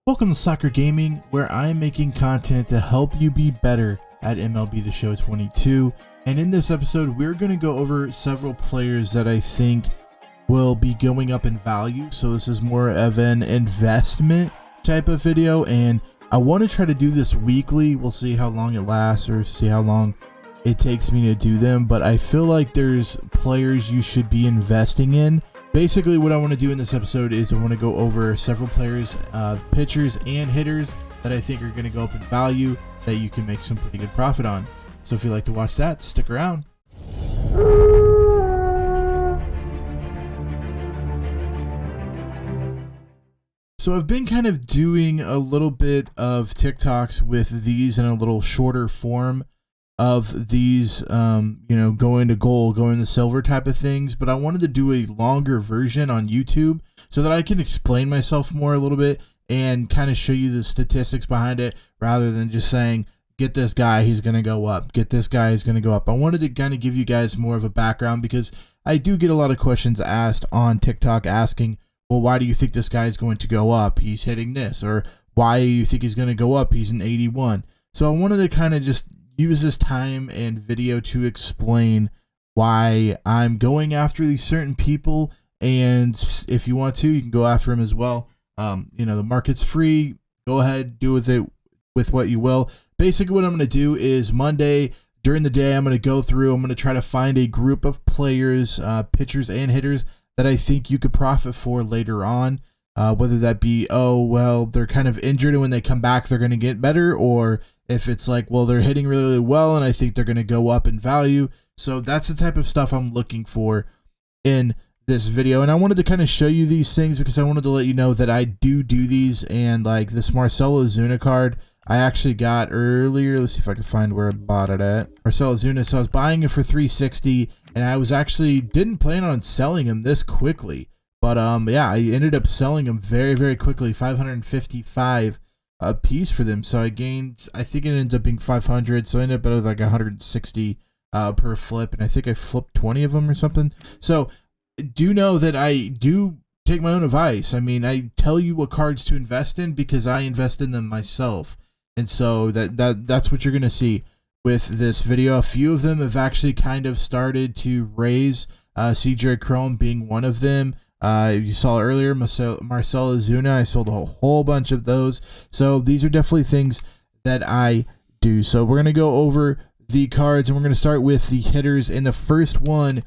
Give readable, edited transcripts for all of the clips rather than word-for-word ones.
Welcome to Soccer Gaming, where I am making content to help you be better at MLB The Show 22. And in this episode, we're going to go over several players that I think will be going up in value. So this is more of an investment type of video, and I want to try to do this weekly. We'll see how long it lasts or see how long it takes me to do them, but I feel like there's players you should be investing in. Basically, what I want to do in this episode is I want to go over several players, pitchers and hitters that I think are going to go up in value that you can make some pretty good profit on. So if you'd like to watch that, stick around. So I've been kind of doing a little bit of TikToks with these in a little shorter form of these, going to gold, going to silver type of things, but I wanted to do a longer version on YouTube so that I can explain myself more a little bit and kind of show you the statistics behind it rather than just saying, get this guy, he's going to go up, get this guy, he's going to go up. I wanted to kind of give you guys more of a background because I do get a lot of questions asked on TikTok asking, well, why do you think this guy is going to go up? He's hitting this. Or why do you think he's going to go up? He's an 81. So I wanted to kind of just use this time and video to explain why I'm going after these certain people, and if you want to, you can go after them as well. The market's free. Go ahead, do with it with what you will. Basically, what I'm going to do is Monday during the day, I'm going to go through. I'm going to try to find a group of players, pitchers and hitters that I think you could profit for later on. Whether that be, they're kind of injured and when they come back, they're going to get better, or if it's like, well, they're hitting really, really well and I think they're going to go up in value. So that's the type of stuff I'm looking for in this video. And I wanted to kind of show you these things because I wanted to let you know that I do these. And like this MARCELL OZUNA card, I actually got earlier. Let's see if I can find where I bought it at. MARCELL OZUNA. So I was buying it for $360 and I was didn't plan on selling him this quickly. But I ended up selling them very, very quickly, 555 a piece for them. So I gained, I think it ended up being 500. So I ended up at like 160 per flip, and I think I flipped 20 of them or something. So do know that I do take my own advice. I mean, I tell you what cards to invest in because I invest in them myself, and so that's what you're gonna see with this video. A few of them have actually kind of started to raise. CJ Chrome being one of them. You saw earlier, MARCELL OZUNA, I sold a whole bunch of those. So these are definitely things that I do. So we're going to go over the cards, and we're going to start with the hitters. And the first one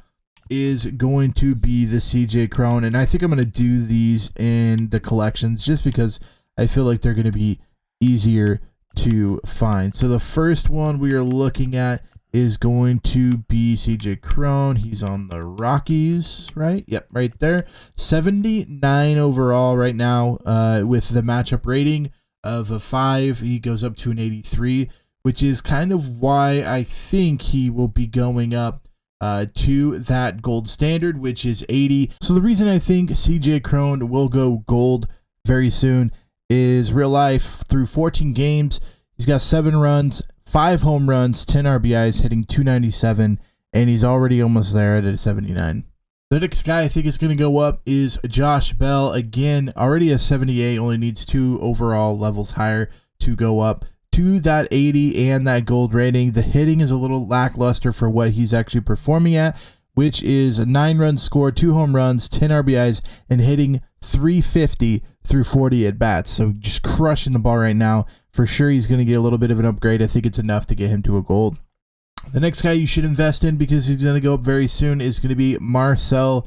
is going to be the CJ Chrome. And I think I'm going to do these in the collections just because I feel like they're going to be easier to find. So the first one we are looking at is going to be CJ Chrome. He's on the Rockies, right? Yep, right there. 79 overall right now with the matchup rating of a 5. He goes up to an 83, which is kind of why I think he will be going up to that gold standard, which is 80. So the reason I think CJ Chrome will go gold very soon is real life. Through 14 games, he's got 7 runs, 5 home runs, 10 RBIs, hitting 297, and he's already almost there at a 79. The next guy I think is going to go up is Josh Bell. Again, already a 78, only needs 2 overall levels higher to go up to that 80 and that gold rating. The hitting is a little lackluster for what he's actually performing at, which is a 9 runs scored, 2 home runs, 10 RBIs, and hitting 350 through 40 at bats. So just crushing the ball right now. For sure, he's going to get a little bit of an upgrade. I think it's enough to get him to a gold. The next guy you should invest in because he's going to go up very soon is going to be MARCELL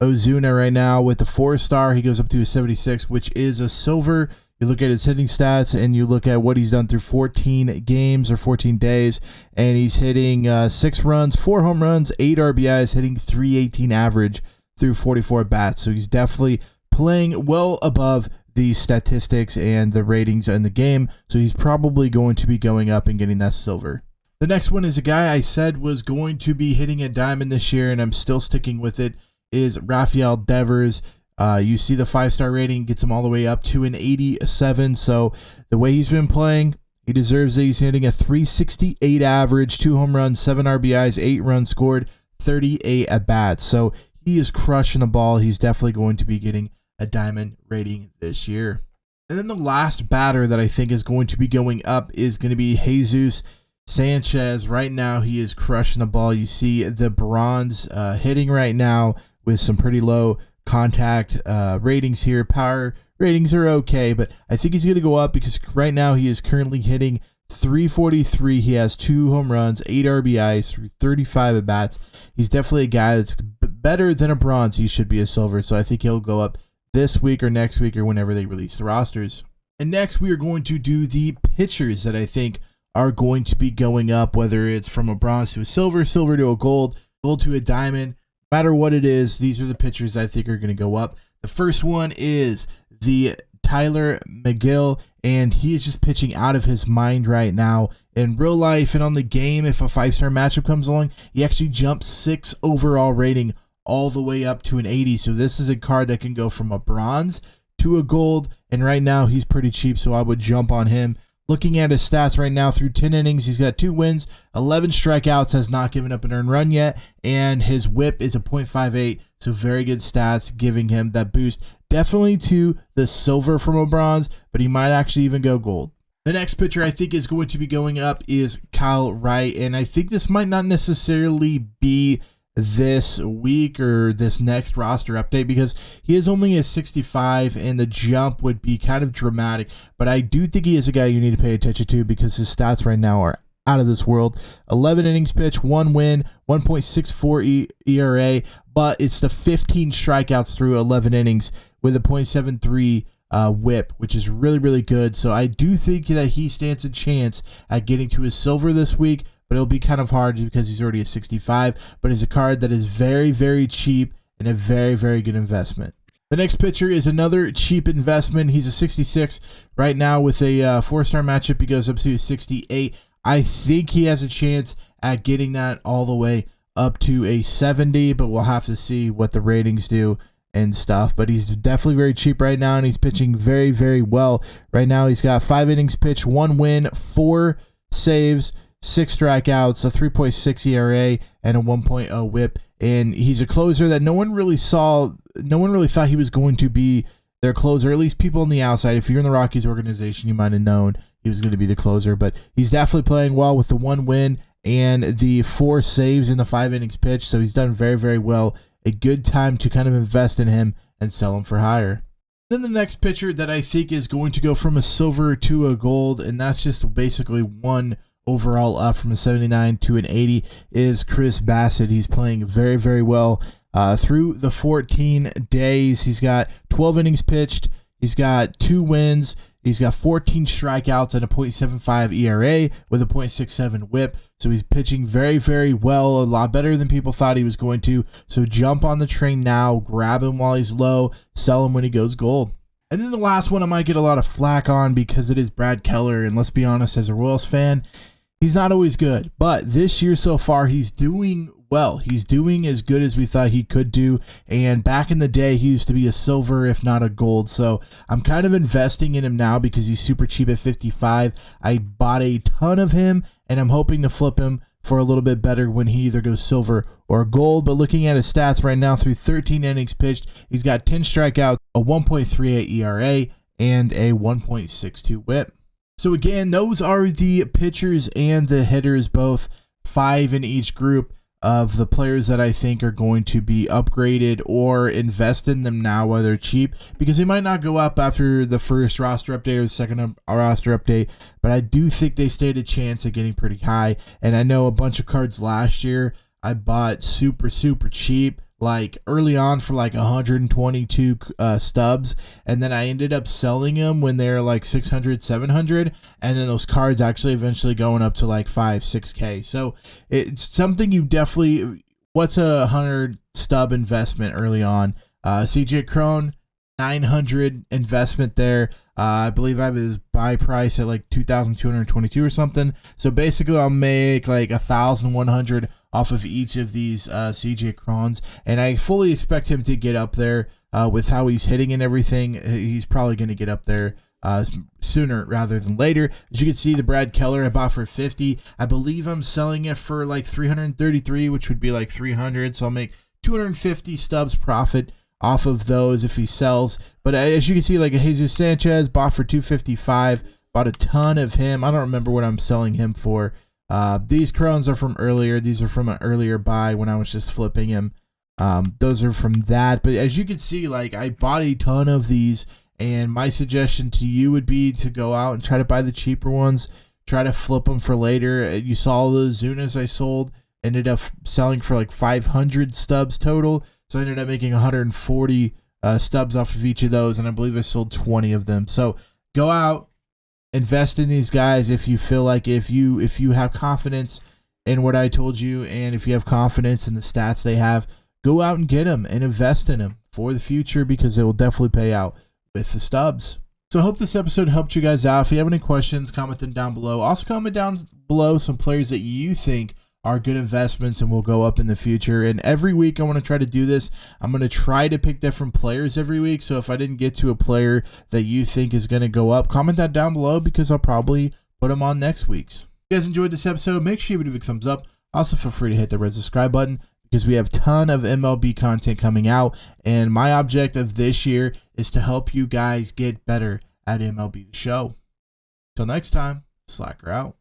OZUNA right now with the 4-star. He goes up to a 76, which is a silver. You look at his hitting stats and you look at what he's done through 14 games or 14 days, and he's hitting 6 runs, 4 home runs, 8 RBIs, hitting 318 average through 44 bats. So he's definitely playing well above the statistics and the ratings in the game, so he's probably going to be going up and getting that silver. The next one is a guy I said was going to be hitting a diamond this year, and I'm still sticking with it, is Rafael Devers. You see the 5-star rating gets him all the way up to an 87, so the way he's been playing, he deserves it. He's hitting a 368 average, 2 home runs, 7 RBIs, 8 runs scored, 38 at-bats, so he is crushing the ball. He's definitely going to be getting a diamond rating this year. And then the last batter that I think is going to be going up is going to be Jesus Sanchez. Right now, he is crushing the ball. You see the bronze hitting right now with some pretty low contact ratings here. Power ratings are okay, but I think he's going to go up because right now he is currently hitting .343. He has 2 home runs, 8 RBIs through 35 at bats. He's definitely a guy that's better than a bronze. He should be a silver, so I think he'll go up this week or next week or whenever they release the rosters. And next we are going to do the pitchers that I think are going to be going up, whether it's from a bronze to a silver, silver to a gold, gold to a diamond. No matter what it is, these are the pitchers I think are going to go up. The first one is the Tyler McGill, and he is just pitching out of his mind right now. In real life and on the game, if a 5-star matchup comes along, he actually jumps 6 overall rating all the way up to an 80. So this is a card that can go from a bronze to a gold, and right now he's pretty cheap, so I would jump on him. Looking at his stats right now, through 10 innings, he's got 2 wins, 11 strikeouts, has not given up an earned run yet, and his whip is a .58, so very good stats, giving him that boost. Definitely to the silver from a bronze, but he might actually even go gold. The next pitcher I think is going to be going up is Kyle Wright, and I think this might not necessarily be this week or this next roster update because he is only a 65 and the jump would be kind of dramatic, but I do think he is a guy you need to pay attention to because his stats right now are out of this world. 11 innings pitched, 1 win, 1.64 ERA, but it's the 15 strikeouts through 11 innings with a .73 whip, which is really, really good. So I do think that he stands a chance at getting to his silver this week, but it'll be kind of hard because he's already a 65, but it's a card that is very, very cheap and a very, very good investment. The next pitcher is another cheap investment. He's a 66 right now with a 4-star matchup. He goes up to 68. I think he has a chance at getting that all the way up to a 70, but we'll have to see what the ratings do and stuff. But he's definitely very cheap right now, and he's pitching very, very well. Right now he's got 5 innings pitched, 1 win, 4 saves, 6 strikeouts, a 3.6 ERA, and a 1.0 whip. And he's a closer that no one really saw. No one really thought he was going to be their closer, at least people on the outside. If you're in the Rockies organization, you might have known he was going to be the closer. But he's definitely playing well with the 1 win and the 4 saves in the 5 innings pitched. So he's done very, very well. A good time to kind of invest in him and sell him for higher. Then the next pitcher that I think is going to go from a silver to a gold, and that's just basically 1 overall up from a 79 to an 80, is Chris Bassett. He's playing very, very well through the 14 days. He's got 12 innings pitched. He's got 2 wins. He's got 14 strikeouts and a .75 ERA with a .67 whip. So he's pitching very, very well, a lot better than people thought he was going to. So jump on the train now, grab him while he's low, sell him when he goes gold. And then the last one I might get a lot of flack on because it is Brad Keller. And let's be honest, as a Royals fan, he's not always good. But this year so far, he's doing well. He's doing as good as we thought he could do. And back in the day, he used to be a silver, if not a gold. So I'm kind of investing in him now because he's super cheap at 55. I bought a ton of him, and I'm hoping to flip him for a little bit better when he either goes silver or gold. But looking at his stats right now, through 13 innings pitched, he's got 10 strikeouts, a 1.38 ERA, and a 1.62 whip. So again, those are the pitchers and the hitters, both 5 in each group, of the players that I think are going to be upgraded or invest in them now while they're cheap, because they might not go up after the first roster update or the second roster update, but I do think they stand a chance at getting pretty high. And I know a bunch of cards last year I bought super, super cheap, like early on for like 122 stubs, and then I ended up selling them when they're like 600, 700, and then those cards actually eventually going up to like 5, 6K. So it's something you definitely, what's a 100 stub investment early on? CJ Cron, 900 investment there. I believe I have his buy price at like 2,222 or something. So basically I'll make like 1,100 off of each of these CJ Crons, and I fully expect him to get up there with how he's hitting and everything. He's probably going to get up there sooner rather than later. As you can see, the Brad Keller I bought for 50. I believe I'm selling it for like 333, which would be like 300. So I'll make 250 stubs profit off of those if he sells. But as you can see, like a Jesus Sanchez bought for 255, bought a ton of him. I don't remember what I'm selling him for. These Crones are from earlier. These are from an earlier buy when I was just flipping him. Those are from that. But as you can see, like I bought a ton of these, and my suggestion to you would be to go out and try to buy the cheaper ones, try to flip them for later. You saw the OZUNAs I sold, ended up selling for like 500 stubs total. So I ended up making 140 stubs off of each of those, and I believe I sold 20 of them. So go out, invest in these guys if you feel like, if you have confidence in what I told you, and if you have confidence in the stats they have, go out and get them and invest in them for the future, because it will definitely pay out with the stubs. So I hope this episode helped you guys out. If you have any questions, comment them down below. Also comment down below some players that you think are good investments and will go up in the future. And every week I want to try to do this. I'm going to try to pick different players every week. So if I didn't get to a player that you think is going to go up, comment that down below, because I'll probably put them on next week's. If you guys enjoyed this episode, make sure you give it a big thumbs up. Also feel free to hit the red subscribe button, because we have a ton of MLB content coming out, and my objective this year is to help you guys get better at MLB The Show. Till next time, Slacker out.